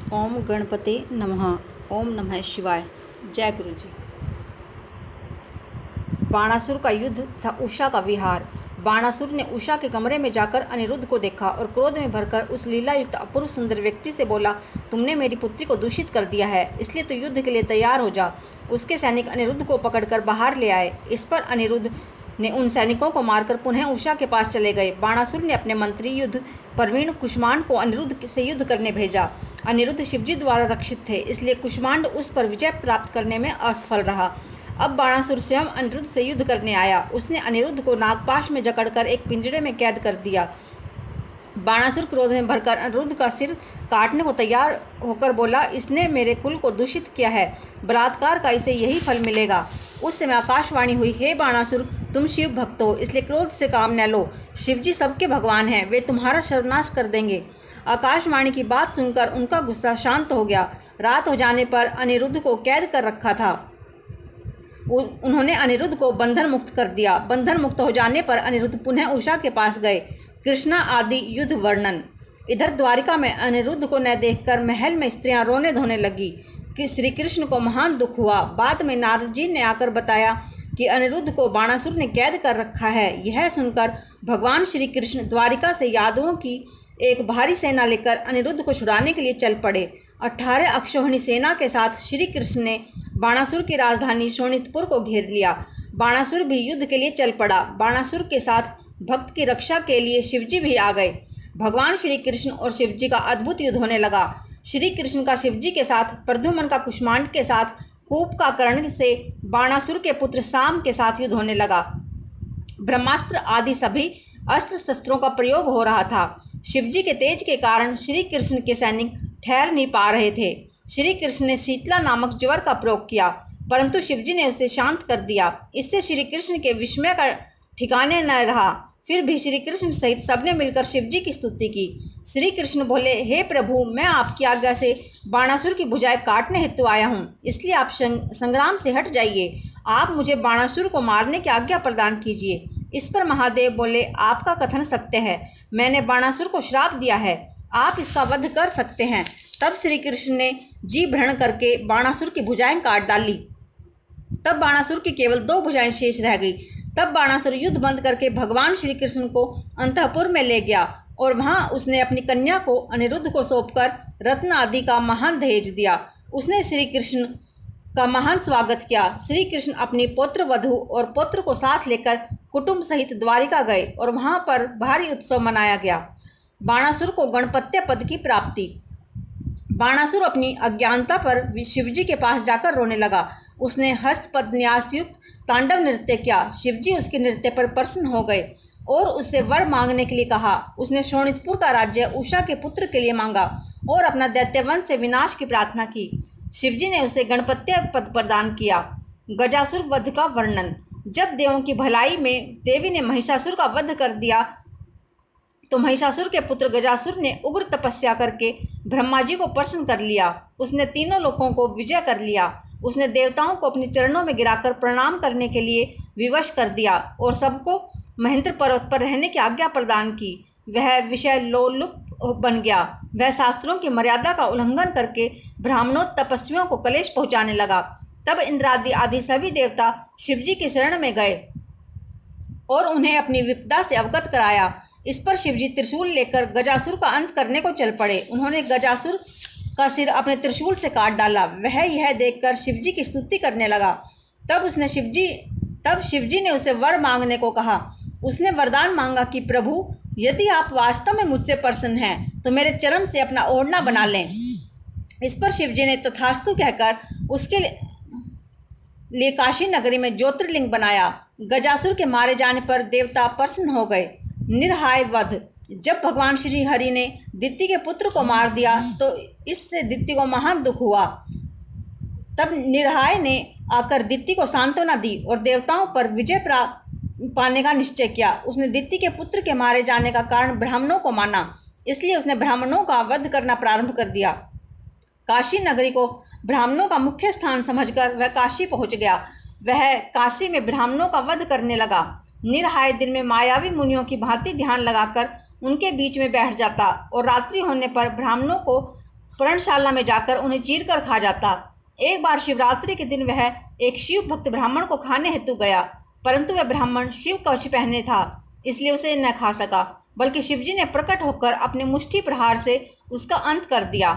ओम गणपते नमः। ओम नमः शिवाय। जय गुरु जी। बाणासुर का युद्ध तथा उषा का विहार। बाणासुर ने उषा के कमरे में जाकर अनिरुद्ध को देखा और क्रोध में भरकर उस लीलायुक्त अपूर्व सुंदर व्यक्ति से बोला, तुमने मेरी पुत्री को दूषित कर दिया है, इसलिए तो युद्ध के लिए तैयार हो जा। उसके सैनिक अनिरुद्ध को पकड़कर बाहर ले आए। इस पर अनिरुद्ध ने उन सैनिकों को मारकर पुनः उषा के पास चले गए। बाणासुर ने अपने मंत्री युद्ध प्रवीण कुष्मांड को अनिरुद्ध से युद्ध करने भेजा। अनिरुद्ध शिवजी द्वारा रक्षित थे, इसलिए कुष्मांड उस पर विजय प्राप्त करने में असफल रहा। अब बाणासुर स्वयं अनिरुद्ध से युद्ध करने आया। उसने अनिरुद्ध को नागपाश में जकड़कर एक पिंजड़े में कैद कर दिया। बाणासुर क्रोध में भरकर अनिरुद्ध का सिर काटने को तैयार होकर बोला, इसने मेरे कुल को दूषित किया है, बलात्कार का इसे यही फल मिलेगा। उस समय आकाशवाणी हुई, हे बाणासुर, तुम शिव भक्त हो, इसलिए क्रोध से काम न लो। शिवजी सबके भगवान हैं, वे तुम्हारा सर्वनाश कर देंगे। आकाशवाणी की बात सुनकर उनका गुस्सा शांत हो गया। रात हो जाने पर अनिरुद्ध को कैद कर रखा था। उन्होंने अनिरुद्ध को बंधन मुक्त कर दिया। बंधन मुक्त हो जाने पर अनिरुद्ध पुनः उषा के पास गए। कृष्णा आदि युद्ध वर्णन। इधर द्वारिका में अनिरुद्ध को न देखकर महल में स्त्रियां रोने धोने लगी कि श्री कृष्ण को महान दुख हुआ। बाद में नारद जी ने आकर बताया कि अनिरुद्ध को बाणासुर ने कैद कर रखा है। यह सुनकर भगवान श्री कृष्ण द्वारिका से यादवों की एक भारी सेना लेकर अनिरुद्ध को छुड़ाने के लिए चल पड़े। 18 अक्षौहिणी सेना के साथ श्री कृष्ण ने बाणासुर की राजधानी शोणितपुर को घेर लिया। बाणासुर भी युद्ध के लिए चल पड़ा। बाणासुर के साथ भक्त की रक्षा के लिए शिवजी भी आ गए। भगवान श्री कृष्ण और शिवजी का अद्भुत युद्ध होने लगा। श्री कृष्ण का शिवजी के साथ, प्रद्युम्न का कुष्मांड के साथ, कूप का कर्ण से बाणासुर के पुत्र साम के साथ युद्ध होने लगा। ब्रह्मास्त्र आदि सभी अस्त्र शस्त्रों का प्रयोग हो रहा था। शिवजी के तेज के कारण श्री कृष्ण के सैनिक ठहर नहीं पा रहे थे। श्री कृष्ण ने शीतला नामक ज्वर का प्रयोग किया, परंतु शिवजी ने उसे शांत कर दिया। इससे श्री कृष्ण के विस्मय का ठिकाने न रहा। फिर भी श्री कृष्ण सहित सबने मिलकर शिवजी की स्तुति की। श्री कृष्ण बोले, हे प्रभु, मैं आपकी आज्ञा से बाणासुर की भुजाएं काटने हेतु आया हूँ, इसलिए आप संग्राम से हट जाइए। आप मुझे बाणासुर को मारने की आज्ञा प्रदान कीजिए। इस पर महादेव बोले, आपका कथन सत्य है, मैंने बाणासुर को श्राप दिया है, आप इसका वध कर सकते हैं। तब श्री कृष्ण ने जी भ्रण करके बाणासुर की भुजाएं काट डाली। तब बाणासुर की केवल 2 भुजाएं शेष रह गई। तब बाणासुर युद्ध बंद करके भगवान श्री कृष्ण को अंतःपुर में ले गया और वहां उसने अपनी कन्या को अनिरुद्ध को सौंपकर रत्न आदि का महान दहेज दिया। उसने श्री कृष्ण का महान स्वागत किया। श्री कृष्ण अपनी पौत्र वधू और पौत्र को साथ लेकर कुटुंब सहित द्वारिका गए और वहां पर भारी उत्सव मनाया गया। बाणासुर को गणपत्य पद की प्राप्ति। बाणासुर अपनी अज्ञानता पर शिवजी के पास जाकर रोने लगा। उसने हस्तपद न्यास युक्त तांडव नृत्य किया। शिवजी उसके नृत्य पर प्रसन्न हो गए और उससे वर मांगने के लिए कहा। उसने शोणितपुर का राज्य उषा के पुत्र के लिए मांगा और अपना दैत्यवंश से विनाश की प्रार्थना की। शिवजी ने उसे गणपत्य पद प्रदान किया। गजासुर वध का वर्णन। जब देवों की भलाई में देवी ने महिषासुर का वध कर दिया तो महिषासुर के पुत्र गजासुर ने उग्र तपस्या करके ब्रह्मा जी को प्रसन्न कर लिया। उसने तीनों लोकों को विजय कर लिया। उसने देवताओं को अपने चरणों में गिराकर प्रणाम करने के लिए विवश कर दिया और सबको महेंद्र पर्वत पर रहने की आज्ञा प्रदान की। वह विषय लोलुप बन गया। वह शास्त्रों की मर्यादा का उल्लंघन करके ब्राह्मणों तपस्वियों को कलेश पहुँचाने लगा। तब इंद्रादि आदि सभी देवता शिवजी के शरण में गए और उन्हें अपनी विपदा से अवगत कराया। इस पर शिवजी त्रिशूल लेकर गजासुर का अंत करने को चल पड़े। उन्होंने गजासुर का सिर अपने त्रिशूल से काट डाला। वह यह देखकर शिवजी की स्तुति करने लगा। तब शिवजी ने उसे वर मांगने को कहा। उसने वरदान मांगा कि प्रभु, यदि आप वास्तव में मुझसे प्रसन्न हैं तो मेरे चरण से अपना ओढ़ना बना लें। इस पर शिवजी ने तथास्तु कहकर उसके लिए काशी नगरी में ज्योतिर्लिंग बनाया। गजासुर के मारे जाने पर देवता प्रसन्न हो गए। निर्हाय वध। जब भगवान श्री हरि ने दिति के पुत्र को मार दिया तो इससे दिति को महान दुख हुआ। तब निर्हाय ने आकर दिति को सांत्वना दी और देवताओं पर विजय पाने का निश्चय किया। उसने दिति के पुत्र के मारे जाने का कारण ब्राह्मणों को माना, इसलिए उसने ब्राह्मणों का वध करना प्रारंभ कर दिया। काशी नगरी को ब्राह्मणों का मुख्य स्थान समझकर वह काशी पहुंच गया। वह काशी में ब्राह्मणों का वध करने लगा। निर्हाय दिन में मायावी मुनियों की भांति ध्यान लगाकर उनके बीच में बैठ जाता और रात्रि होने पर ब्राह्मणों को पर्णशाला में जाकर उन्हें चीर कर खा जाता। एक बार शिवरात्रि के दिन वह एक शिव भक्त ब्राह्मण को खाने हेतु गया, परंतु वह ब्राह्मण शिव कवच पहने था, इसलिए उसे न खा सका, बल्कि शिवजी ने प्रकट होकर अपने मुष्टि प्रहार से उसका अंत कर दिया।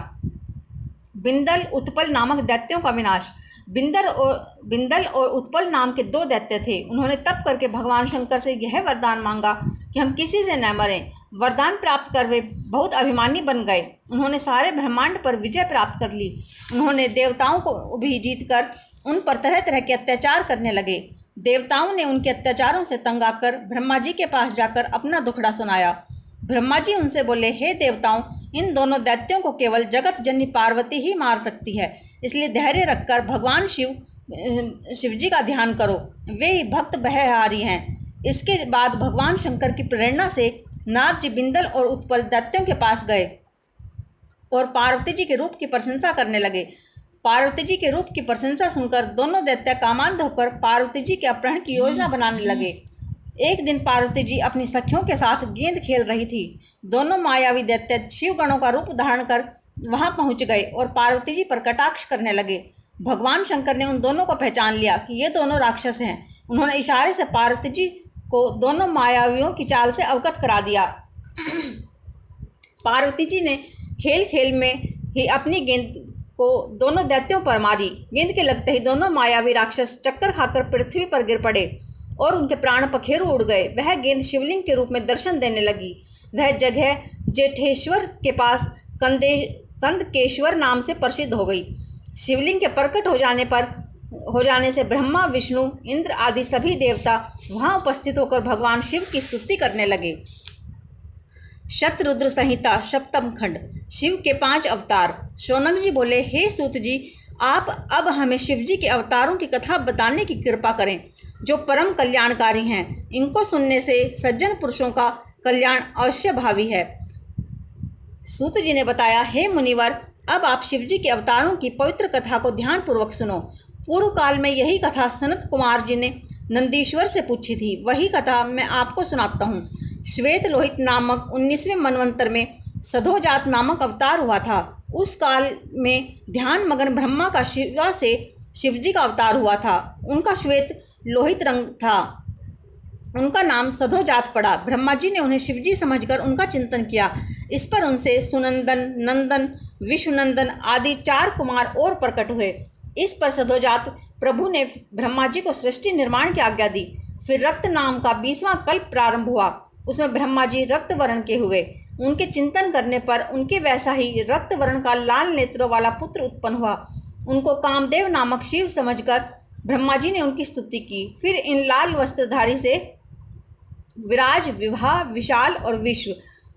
बिंदल उत्पल नामक दैत्यों का विनाश। बिंदल और उत्पल नाम के दो दैत्य थे। उन्होंने तप करके भगवान शंकर से यह वरदान मांगा कि हम किसी से न मरें। वरदान प्राप्त कर वे बहुत अभिमानी बन गए। उन्होंने सारे ब्रह्मांड पर विजय प्राप्त कर ली। उन्होंने देवताओं को भी जीतकर उन पर तरह तरह के अत्याचार करने लगे। देवताओं ने उनके अत्याचारों से तंग आकर ब्रह्मा जी के पास जाकर अपना दुखड़ा सुनाया। ब्रह्मा जी उनसे बोले, हे देवताओं, इन दोनों दैत्यों को केवल जगत जननी पार्वती ही मार सकती है, इसलिए धैर्य रखकर भगवान शिव जी का ध्यान करो, वे ही भक्त बहहारी हैं। इसके बाद भगवान शंकर की प्रेरणा से नारद जी बिंदल और उत्पल दैत्यों के पास गए और पार्वती जी के रूप की प्रशंसा करने लगे। पार्वती जी के रूप की प्रशंसा सुनकर दोनों दैत्य कामांध होकर पार्वती जी के अपहरण की योजना बनाने लगे। एक दिन पार्वती जी अपनी सखियों के साथ गेंद खेल रही थी। दोनों मायावी दैत्य शिवगणों का रूप धारण कर वहां पहुंच गए और पार्वती जी पर कटाक्ष करने लगे। भगवान शंकर ने उन दोनों को पहचान लिया कि ये दोनों राक्षस हैं। उन्होंने इशारे से पार्वती जी को दोनों मायावियों की चाल से अवगत करा दिया। पार्वती जी ने खेल खेल में ही अपनी गेंद को दोनों दैत्यों पर मारी। गेंद के लगते ही दोनों मायावी राक्षस चक्कर खाकर पृथ्वी पर गिर पड़े और उनके प्राण पखेरु उड़ गए। वह गेंद शिवलिंग के रूप में दर्शन देने लगी। वह जगह जेठेश्वर के पास कंदकेश्वर नाम से प्रसिद्ध हो गई। शिवलिंग के प्रकट हो जाने से ब्रह्मा, विष्णु, इंद्र आदि सभी देवता वहां उपस्थित होकर भगवान शिव की स्तुति करने लगे। शतरुद्र संहिता सप्तम खंड। शिव के 5 अवतार। शौनक जी बोले, हे सूत जी, आप अब हमें शिव जी के अवतारों की कथा बताने की कृपा करें, जो परम कल्याणकारी हैं। इनको सुनने से सज्जन पुरुषों का कल्याण अवश्य भावी है। सूत जी ने बताया, हे मुनिवर, अब आप शिव जी के अवतारों की पवित्र कथा को ध्यानपूर्वक सुनो। पूर्व काल में यही कथा सनत कुमार जी ने नंदीश्वर से पूछी थी। वही कथा मैं आपको सुनाता हूँ। श्वेत लोहित नामक 19वें मनवंतर में सधोजात नामक अवतार हुआ था। उस काल में ध्यान मगन ब्रह्मा का शिवा से शिवजी का अवतार हुआ था। उनका श्वेत लोहित रंग था। उनका नाम सधोजात पड़ा। ब्रह्मा जी ने उन्हें शिवजी समझकर उनका चिंतन किया। इस पर उनसे सुनंदन, नंदन, विश्वनंदन आदि 4 कुमार और प्रकट हुए। इस पर सधोजात प्रभु ने ब्रह्मा जी को सृष्टि निर्माण की आज्ञा दी। फिर रक्त नाम का 20वां कल्प प्रारंभ हुआ। उसमें ब्रह्मा जी रक्त वर्ण के हुए। उनके चिंतन करने पर उनके वैसा ही रक्त वर्ण का लाल नेत्रों वाला पुत्र उत्पन्न हुआ। उनको कामदेव नामक शिव समझकर ब्रह्मा जी ने उनकी स्तुति की। फिर इन लाल वस्त्रधारी से विराज, विवाह, विशाल और विश्व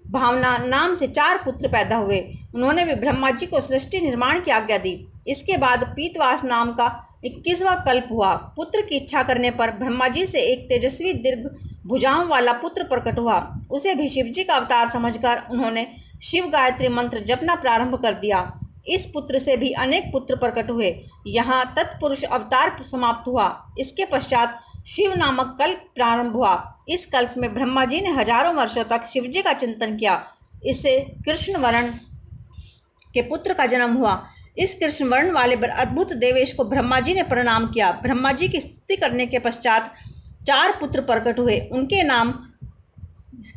भावना नाम से 4 पुत्र पैदा हुए। उन्होंने भी ब्रह्मा जी को सृष्टि निर्माण की आज्ञा दी। इसके बाद पीतवास नाम का 21वां कल्प हुआ। पुत्र की इच्छा करने पर ब्रह्मा जी से एक तेजस्वी दीर्घ भुजाओं वाला पुत्र प्रकट हुआ। उसे भी शिवजी का अवतार समझकर उन्होंने शिव गायत्री मंत्र जपना प्रारंभ कर दिया। इस पुत्र से भी अनेक पुत्र प्रकट हुए। यहाँ तत्पुरुष अवतार समाप्त हुआ। इसके पश्चात शिव नामक कल्प प्रारंभ हुआ। इस कल्प में ब्रह्मा जी ने हजारों वर्षों तक शिवजी का चिंतन किया। इससे कृष्ण वर्ण के पुत्र का जन्म हुआ। इस कृष्ण वर्ण वाले अद्भुत देवेश को ब्रह्मा जी ने प्रणाम किया। ब्रह्मा जी की स्तुति करने के पश्चात 4 पुत्र प्रकट हुए। उनके नाम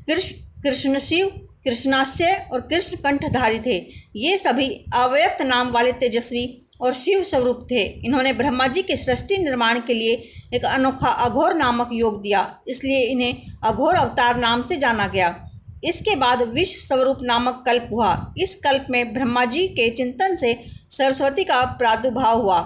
कृष्ण शिव, कृष्णास्य और कृष्ण कंठधारी थे। ये सभी अव्यक्त नाम वाले तेजस्वी और शिव स्वरूप थे। इन्होंने ब्रह्मा जी के सृष्टि निर्माण के लिए एक अनोखा अघोर नामक योग दिया, इसलिए इन्हें अघोर अवतार नाम से जाना गया। इसके बाद विश्व स्वरूप नामक कल्प हुआ। इस कल्प में ब्रह्मा जी के चिंतन से सरस्वती का प्रादुर्भाव हुआ।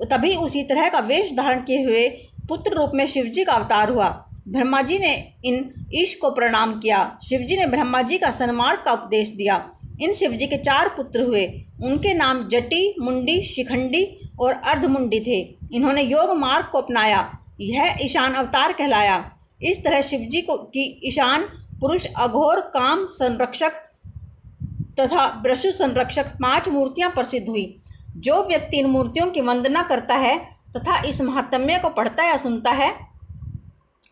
तभी उसी तरह का वेश धारण किए हुए पुत्र रूप में शिवजी का अवतार हुआ। ब्रह्मा जी ने इन ईश को प्रणाम किया। शिवजी ने ब्रह्मा जी का सन्मार्ग का उपदेश दिया। इन शिवजी के 4 पुत्र हुए। उनके नाम जटी, मुंडी, शिखंडी और अर्धमुंडी थे। इन्होंने योग मार्ग को अपनाया। यह ईशान अवतार कहलाया। इस तरह शिवजी को की ईशान पुरुष, अघोर, काम संरक्षक तथा वृषु संरक्षक 5 मूर्तियां प्रसिद्ध हुई। जो व्यक्ति इन मूर्तियों की वंदना करता है तथा इस महात्म्य को पढ़ता या सुनता है,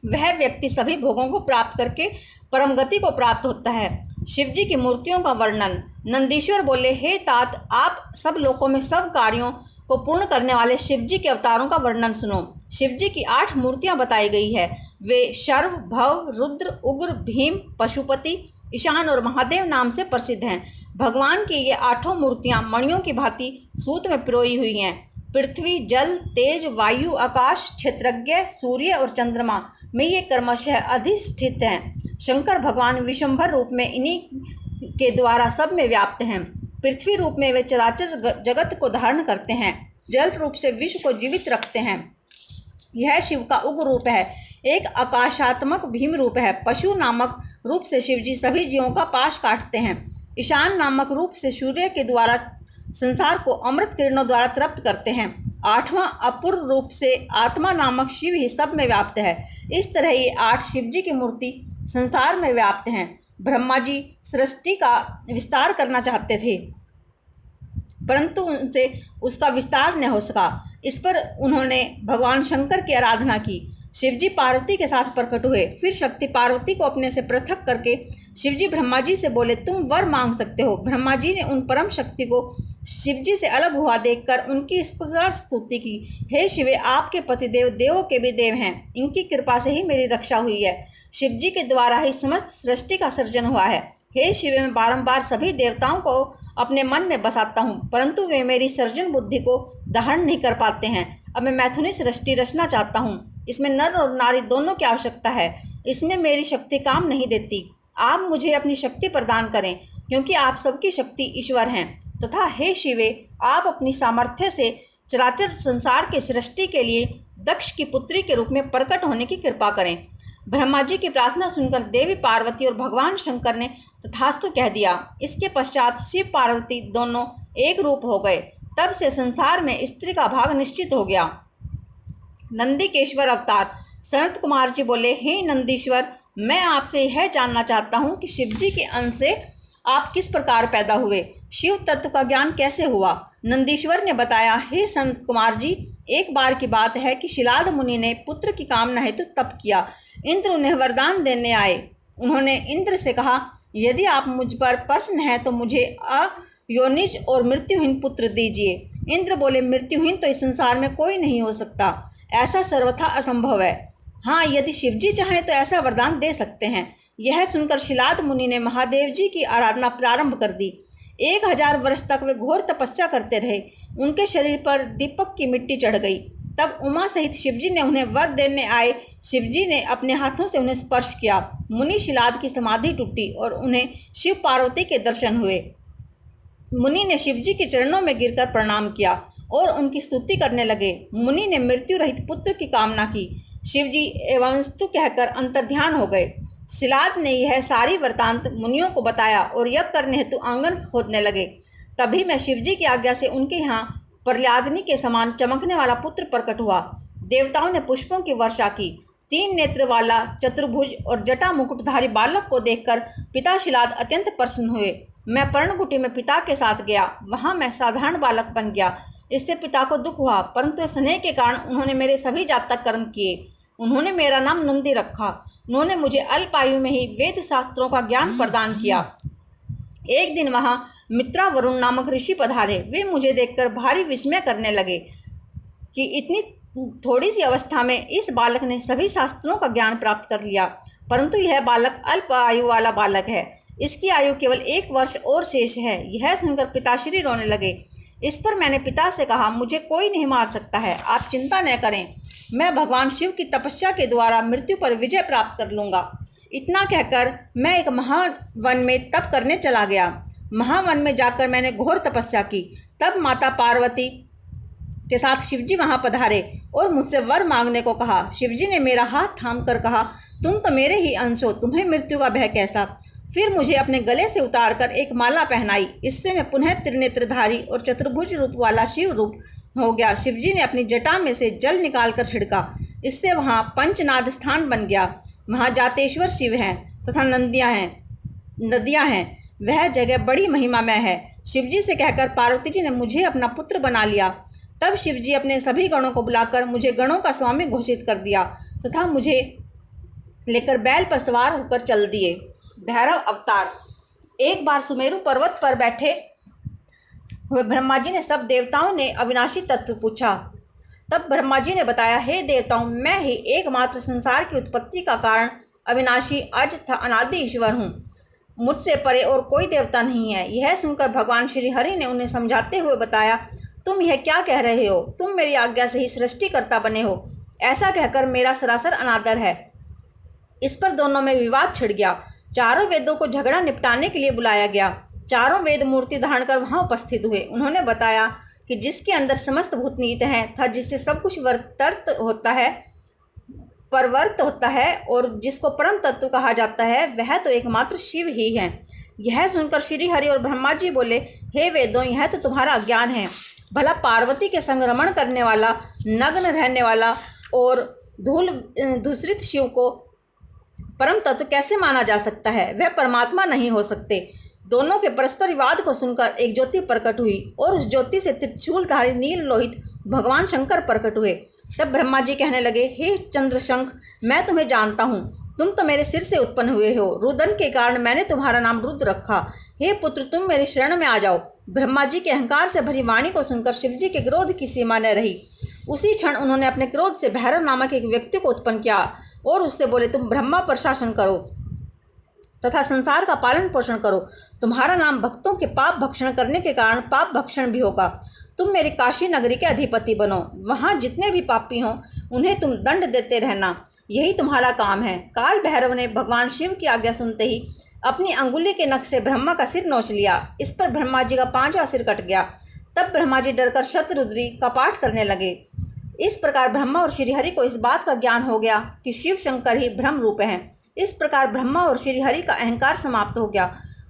वह व्यक्ति सभी भोगों को प्राप्त करके परम गति को प्राप्त होता है। शिव जी की मूर्तियों का वर्णन। नंदीश्वर बोले, हे तात, आप सब लोकों में सब कार्यों को पूर्ण करने वाले शिव जी के अवतारों का वर्णन सुनो। शिव जी की 8 मूर्तियां बताई गई है। वे शर्व, भव, रुद्र, उग्र, भीम, पशुपति, ईशान और महादेव नाम से प्रसिद्ध हैं। भगवान की ये 8 मूर्तियां मणियों की भांति सूत में पिरोई हुई हैं। पृथ्वी, जल, तेज, वायु, आकाश, क्षेत्रज्ञ, सूर्य और चंद्रमा में ये क्रमशः अधिष्ठित हैं। शंकर भगवान विशंभर रूप में इन्हीं के द्वारा सब में व्याप्त हैं। पृथ्वी रूप में वे चराचर जगत को धारण करते हैं। जल रूप से विश्व को जीवित रखते हैं। यह शिव का उग्र रूप है। एक आकाशात्मक भीम रूप है। पशु नामक रूप से शिव जी सभी जीवों का पाश काटते हैं। ईशान नामक रूप से सूर्य के द्वारा संसार को अमृत किरणों द्वारा तृप्त करते हैं। 8वां अपूर्व रूप से आत्मा नामक शिव ही सब में व्याप्त है। इस तरह ये 8 शिव जी की मूर्ति संसार में व्याप्त हैं। ब्रह्मा जी सृष्टि का विस्तार करना चाहते थे, परंतु उनसे उसका विस्तार न हो सका। इस पर उन्होंने भगवान शंकर की आराधना की। शिवजी पार्वती के साथ प्रकट हुए। फिर शक्ति पार्वती को अपने से पृथक करके शिवजी ब्रह्मा जी से बोले, तुम वर मांग सकते हो। ब्रह्मा जी ने उन परम शक्ति को शिवजी से अलग हुआ देखकर उनकी इस प्रकार स्तुति की, हे शिवे, आपके पतिदेव देवों के भी देव हैं। इनकी कृपा से ही मेरी रक्षा हुई है। शिवजी के द्वारा ही समस्त सृष्टि का सृजन हुआ है। हे शिवे, मैं बारंबार सभी देवताओं को अपने मन में बसाता हूँ, परंतु वे मेरी सर्जन बुद्धि को धारण नहीं कर पाते हैं। अब मैं मैथुनी सृष्टि रचना चाहता हूँ। इसमें नर और नारी दोनों की आवश्यकता है। इसमें मेरी शक्ति काम नहीं देती। आप मुझे अपनी शक्ति प्रदान करें, क्योंकि आप सबकी शक्ति ईश्वर हैं। तथा हे शिवे, आप अपनी सामर्थ्य से चराचर संसार के सृष्टि के लिए दक्ष की पुत्री के रूप में प्रकट होने की कृपा करें। ब्रह्मा जी की प्रार्थना सुनकर देवी पार्वती और भगवान शंकर ने तथास्तु कह दिया। इसके पश्चात शिव पार्वती दोनों एक रूप हो गए। तब से संसार में स्त्री का भाग निश्चित हो गया। नंदीकेश्वर अवतार। सनत कुमार जी बोले, हे नंदीश्वर, मैं आपसे यह जानना चाहता हूँ कि शिव जी के अंश से आप किस प्रकार पैदा हुए, शिव तत्व का ज्ञान कैसे हुआ। नंदीश्वर ने बताया, हे संत कुमार जी, एक बार की बात है कि शिलाद मुनि ने पुत्र की कामना हेतु तप किया। इंद्र उन्हें वरदान देने आए। उन्होंने इंद्र से कहा, यदि आप मुझ पर प्रसन्न हैं तो मुझे अयोनिज और मृत्युहीन पुत्र दीजिए। इंद्र बोले, मृत्युहीन तो इस संसार में कोई नहीं हो सकता, ऐसा सर्वथा असंभव है। हाँ, यदि शिवजी चाहें तो ऐसा वरदान दे सकते हैं। यह सुनकर शिलाद मुनि ने महादेव जी की आराधना प्रारंभ कर दी। 1000 वर्ष तक वे घोर तपस्या करते रहे। उनके शरीर पर दीपक की मिट्टी चढ़ गई। तब उमा सहित शिवजी ने उन्हें वर देने आए। शिवजी ने अपने हाथों से उन्हें स्पर्श किया। मुनि शिलाद की समाधि टूटी और उन्हें शिव पार्वती के दर्शन हुए। मुनि ने शिवजी के चरणों में गिरकर प्रणाम किया और उनकी स्तुति करने लगे। मुनि ने मृत्यु रहित पुत्र की कामना की। शिवजी एवंस्तु कहकर अंतर्ध्यान हो गए। शिलाद ने यह सारी वृतांत मुनियों को बताया और यज्ञ करने हेतु आंगन खोदने लगे। तभी मैं शिवजी की आज्ञा से उनके यहाँ प्रल्याग्नि के समान चमकने वाला पुत्र प्रकट हुआ। देवताओं ने पुष्पों की वर्षा की। 3 नेत्र वाला चतुर्भुज और जटा मुकुटधारी बालक को देखकर पिता शिलाद अत्यंत प्रसन्न हुए। मैं पर्णकुटी में पिता के साथ गया। वहाँ मैं साधारण बालक बन गया। इससे पिता को दुख हुआ, परंतु स्नेह के कारण उन्होंने मेरे सभी जातक कर्म किए। उन्होंने मेरा नाम नंदी रखा। उन्होंने मुझे अल्प आयु में ही वेद शास्त्रों का ज्ञान प्रदान किया। एक दिन वहाँ मित्रा वरुण नामक ऋषि पधारे। वे मुझे देखकर भारी विस्मय करने लगे कि इतनी थोड़ी सी अवस्था में इस बालक ने सभी शास्त्रों का ज्ञान प्राप्त कर लिया, परंतु यह बालक अल्प आयु वाला बालक है। इसकी आयु केवल 1 वर्ष और शेष है। यह सुनकर पिताश्री रोने लगे। इस पर मैंने पिता से कहा, मुझे कोई नहीं मार सकता है, आप चिंता न करें। मैं भगवान शिव की तपस्या के द्वारा मृत्यु पर विजय प्राप्त कर लूँगा। इतना कहकर मैं एक महावन में तप करने चला गया। महावन में जाकर मैंने घोर तपस्या की। तब माता पार्वती के साथ शिवजी वहाँ पधारे और मुझसे वर मांगने को कहा। शिवजी ने मेरा हाथ थाम कर कहा, तुम तो मेरे ही अंश हो, तुम्हें मृत्यु का भय कैसा। फिर मुझे अपने गले से उतारकर एक माला पहनाई। इससे मैं पुनः त्रिनेत्रधारी और चतुर्भुज रूप वाला शिव रूप हो गया। शिवजी ने अपनी जटा में से जल निकालकर छिड़का। इससे वहाँ पंचनाद स्थान बन गया। वहाँ जातेश्वर शिव हैं तथा नदियाँ हैं। वह जगह बड़ी महिमामय है। शिवजी से कहकर पार्वती जी ने मुझे अपना पुत्र बना लिया। तब शिवजी अपने सभी गणों को बुलाकर मुझे गणों का स्वामी घोषित कर दिया तथा मुझे लेकर बैल पर सवार होकर चल दिए। भैरव अवतार। एक बार सुमेरु पर्वत पर बैठे हुए ब्रह्मा जी ने सब देवताओं ने अविनाशी तत्व पूछा। तब ब्रह्मा जी ने बताया, हे देवताओं, मैं ही एकमात्र संसार की उत्पत्ति का कारण अविनाशी अज तथा अनादि ईश्वर हूँ। मुझसे परे और कोई देवता नहीं है। यह सुनकर भगवान श्री हरि ने उन्हें समझाते हुए बताया, तुम यह क्या कह रहे हो? तुम मेरी आज्ञा से ही सृष्टिकर्ता बने हो। ऐसा कहकर मेरा सरासर अनादर है। इस पर दोनों में विवाद छिड़ गया। चारों वेदों को झगड़ा निपटाने के लिए बुलाया गया। चारों वेद मूर्ति धारण कर वहाँ उपस्थित हुए। उन्होंने बताया कि जिसके अंदर समस्त भूत निहित हैं तथा जिससे सब कुछ परवर्त होता है और जिसको परम तत्व कहा जाता है, वह तो एकमात्र शिव ही है। यह सुनकर श्री हरि और ब्रह्मा जी बोले, हे वेदों, यह तो तुम्हारा अज्ञान है। भला पार्वती के संग रमण करने वाला, नग्न रहने वाला और धूल दूषित शिव को परम तत्व कैसे माना जा सकता है? वह परमात्मा नहीं हो सकते। दोनों के परस्पर विवाद को सुनकर एक ज्योति प्रकट हुई और उस ज्योति से त्रिशूलधारी नील लोहित भगवान शंकर प्रकट हुए। तब ब्रह्मा जी कहने लगे, हे चंद्रशंख, मैं तुम्हें जानता हूँ। तुम तो मेरे सिर से उत्पन्न हुए हो। रुदन के कारण मैंने तुम्हारा नाम रुद्र रखा। हे पुत्र, तुम मेरी शरण में आ जाओ। ब्रह्मा जी के अहंकार से भरी वाणी को सुनकर शिव जी के क्रोध की सीमा न रही। उसी क्षण उन्होंने अपने क्रोध से भैरव नामक एक व्यक्ति को उत्पन्न किया और उससे बोले, तुम ब्रह्मा पर शासन करो तथा संसार का पालन पोषण करो। तुम्हारा नाम भक्तों के पाप भक्षण करने के कारण पाप भक्षण भी होगा। तुम मेरी काशी नगरी के अधिपति बनो। वहाँ जितने भी पापी हों उन्हें तुम दंड देते रहना। यही तुम्हारा काम है। काल भैरव ने भगवान शिव की आज्ञा सुनते ही अपनी अंगुली के नख से ब्रह्मा का सिर नोच लिया। इस पर ब्रह्मा जी का 5वां सिर कट गया। तब ब्रह्मा जी डरकर शतरुद्री का पाठ करने लगे। इस प्रकार ब्रह्मा और श्रीहरि को इस बात का ज्ञान हो गया कि शिव शंकर ही ब्रह्म रूप हैं। इस प्रकार ब्रह्मा और श्रीहरि का अहंकार समाप्त हो गया।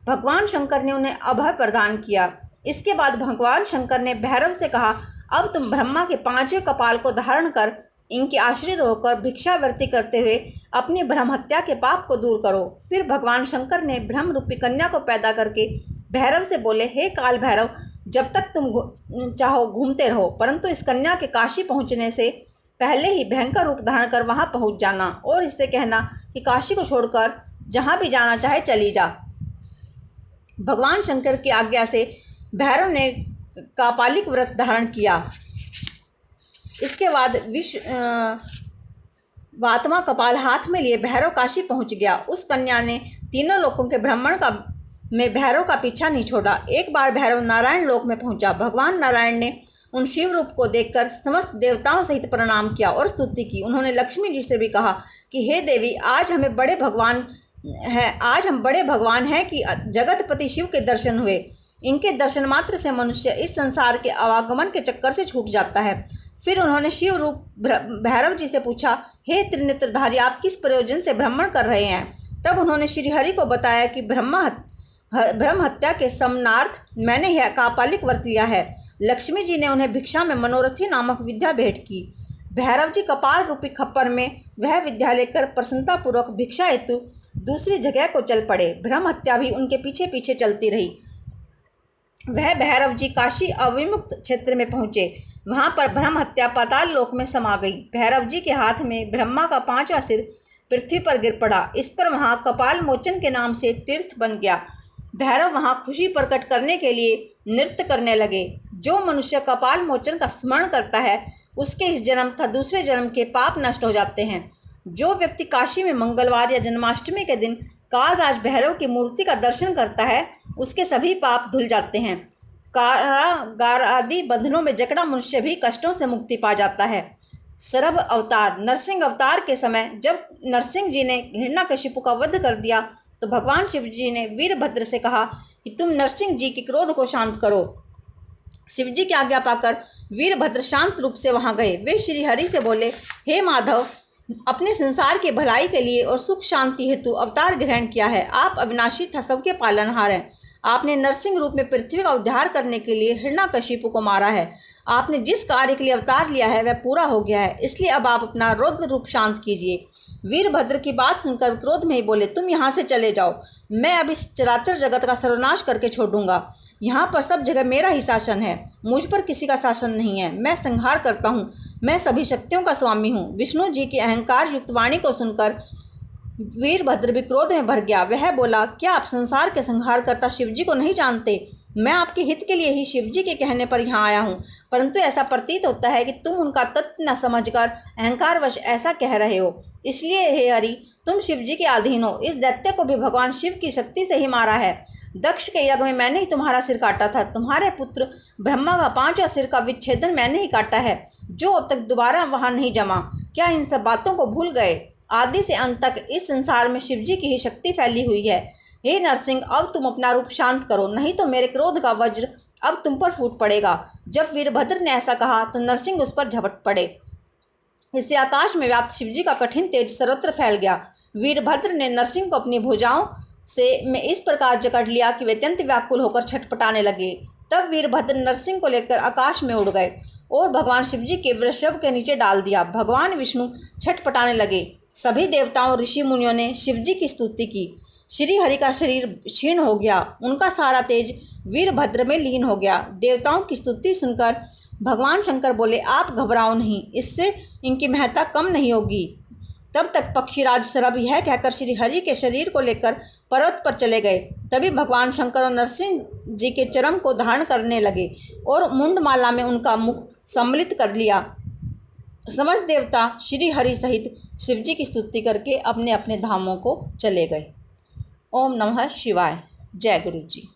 भगवान शंकर ने उन्हें अभय प्रदान किया। इसके बाद भगवान शंकर ने भैरव से कहा, अब तुम ब्रह्मा के 5वें कपाल को धारण कर इनके आश्रित होकर भिक्षावृत्ति करते हुए अपनी ब्रह्म हत्या के पाप को दूर करो। फिर भगवान शंकर ने ब्रह्म रूपी कन्या को पैदा करके भैरव से बोले, हे काल भैरव, जब तक तुम चाहो घूमते रहो, परंतु इस कन्या के काशी पहुँचने से पहले ही भयंकर रूप धारण कर वहाँ पहुँच जाना और इससे कहना कि काशी को छोड़कर जहाँ भी जाना चाहे चली जा। भगवान शंकर की आज्ञा से भैरव ने कापालिक व्रत धारण किया। इसके बाद वात्मा कपाल हाथ में लिए भैरव काशी पहुंच गया। उस कन्या ने तीनों लोकों के भ्रमण में भैरव का पीछा नहीं छोड़ा। एक बार भैरव नारायण लोक में पहुंचा। भगवान नारायण ने उन शिव रूप को देखकर समस्त देवताओं सहित प्रणाम किया और स्तुति की। उन्होंने लक्ष्मी जी से भी कहा कि हे देवी, आज हम बड़े भगवान हैं कि जगतपति शिव के दर्शन हुए। इनके दर्शन मात्र से मनुष्य इस संसार के आवागमन के चक्कर से छूट जाता है। फिर उन्होंने शिव रूप भैरव जी से पूछा, हे त्रिनेत्रधारी, आप किस प्रयोजन से भ्रमण कर रहे हैं? तब उन्होंने श्रीहरि को बताया कि ब्रह्म हत्या के समनार्थ मैंने यह कापालिक व्रत लिया है। लक्ष्मी जी ने उन्हें भिक्षा में मनोरथी नामक विद्या भेंट की। भैरव जी कपाल रूपी खप्पर में वह विद्या लेकर प्रसन्नतापूर्वक भिक्षा हेतु दूसरी जगह को चल पड़े। ब्रह्म हत्या भी उनके पीछे पीछे चलती रही। वह भैरव जी काशी अविमुक्त क्षेत्र में पहुँचे। वहाँ पर ब्रह्म हत्या पाताल लोक में समा गई। भैरव जी के हाथ में ब्रह्मा का 5वां सिर पृथ्वी पर गिर पड़ा। इस पर वहाँ कपाल मोचन के नाम से तीर्थ बन गया। भैरव वहाँ खुशी प्रकट करने के लिए नृत्य करने लगे। जो मनुष्य कपाल मोचन का स्मरण करता है उसके इस जन्म तथा दूसरे जन्म के पाप नष्ट हो जाते हैं। जो व्यक्ति काशी में मंगलवार या जन्माष्टमी के दिन कालराज भैरव की मूर्ति का दर्शन करता है उसके सभी पाप धुल जाते हैं। कारागार आदि बंधनों में जकड़ा मनुष्य भी कष्टों से मुक्ति पा जाता है। सरभ अवतार। नरसिंह अवतार के समय जब नरसिंह जी ने हिरण्यकशिपु का वध कर दिया तो भगवान शिव जी ने वीरभद्र से कहा कि तुम नरसिंह जी के क्रोध को शांत करो। शिव जी की आज्ञा पाकर वीरभद्र शांत रूप से वहां गए। वे श्री हरि से बोले, हे माधव, अपने संसार के भलाई के लिए और सुख शांति हेतु अवतार ग्रहण किया है। आप अविनाशी तथा सबके पालनहार हैं। आपने नरसिंह रूप में पृथ्वी का उद्धार करने के लिए हिरण्यकशिपु को मारा है। आपने जिस कार्य के लिए अवतार लिया है वह पूरा हो गया है, इसलिए अब आप अपना रौद्र रूप शांत कीजिए। वीरभद्र की बात सुनकर क्रोध में ही बोले, तुम यहाँ से चले जाओ, मैं अब इस चराचर जगत का सर्वनाश करके छोड़ूंगा। यहाँ पर सब जगह मेरा ही शासन है, मुझ पर किसी का शासन नहीं है। मैं संहार करता हूँ, मैं सभी शक्तियों का स्वामी हूँ। विष्णु जी की अहंकार युक्त वाणी को सुनकर वीरभद्र भी क्रोध में भर गया। वह बोला, क्या आप संसार के संहारकर्ता शिवजी को नहीं जानते? मैं आपके हित के लिए ही शिवजी के कहने पर यहाँ आया हूँ, परंतु ऐसा प्रतीत होता है कि तुम उनका तत्व न समझकर अहंकारवश ऐसा कह रहे हो। इसलिए हे हरि, तुम शिवजी के अधीन हो। इस दैत्य को भी भगवान शिव की शक्ति से ही मारा है। दक्ष के यज्ञ में मैंने ही तुम्हारा सिर काटा था। तुम्हारे पुत्र ब्रह्मा का 5वां सिर का विच्छेदन मैंने ही काटा है, जो अब तक दोबारा वहाँ नहीं जमा। क्या इन सब बातों को भूल गए? आदि से अंत तक इस संसार में शिवजी की ही शक्ति फैली हुई है। हे नरसिंह, अब तुम अपना रूप शांत करो, नहीं तो मेरे क्रोध का वज्र अब तुम पर फूट पड़ेगा। जब वीरभद्र ने ऐसा कहा तो नरसिंह उस पर झपट पड़े। इससे आकाश में व्याप्त शिवजी का कठिन तेज सर्वत्र फैल गया। वीरभद्र ने नरसिंह को अपनी भुजाओं से में इस प्रकार जकड़ लिया कि वे अत्यंत व्याकुल होकर छटपटाने लगे। तब वीरभद्र नरसिंह को लेकर आकाश में उड़ गए और भगवान शिवजी के वृषभ के नीचे डाल दिया। भगवान विष्णु छटपटाने लगे। सभी देवताओं ऋषि मुनियों ने शिवजी की स्तुति की। श्री हरि का शरीर क्षीण हो गया, उनका सारा तेज वीरभद्र में लीन हो गया। देवताओं की स्तुति सुनकर भगवान शंकर बोले, आप घबराओ नहीं, इससे इनकी महत्ता कम नहीं होगी। तब तक पक्षीराज सरभ यह कहकर श्री हरि के शरीर को लेकर पर्वत पर चले गए। तभी भगवान शंकर और नरसिंह जी के चरम को धारण करने लगे और मुंडमाला में उनका मुख सम्मिलित कर लिया। समस्त देवता श्री हरि सहित शिवजी की स्तुति करके अपने अपने धामों को चले गए। ओम नमः शिवाय। जय गुरु जी।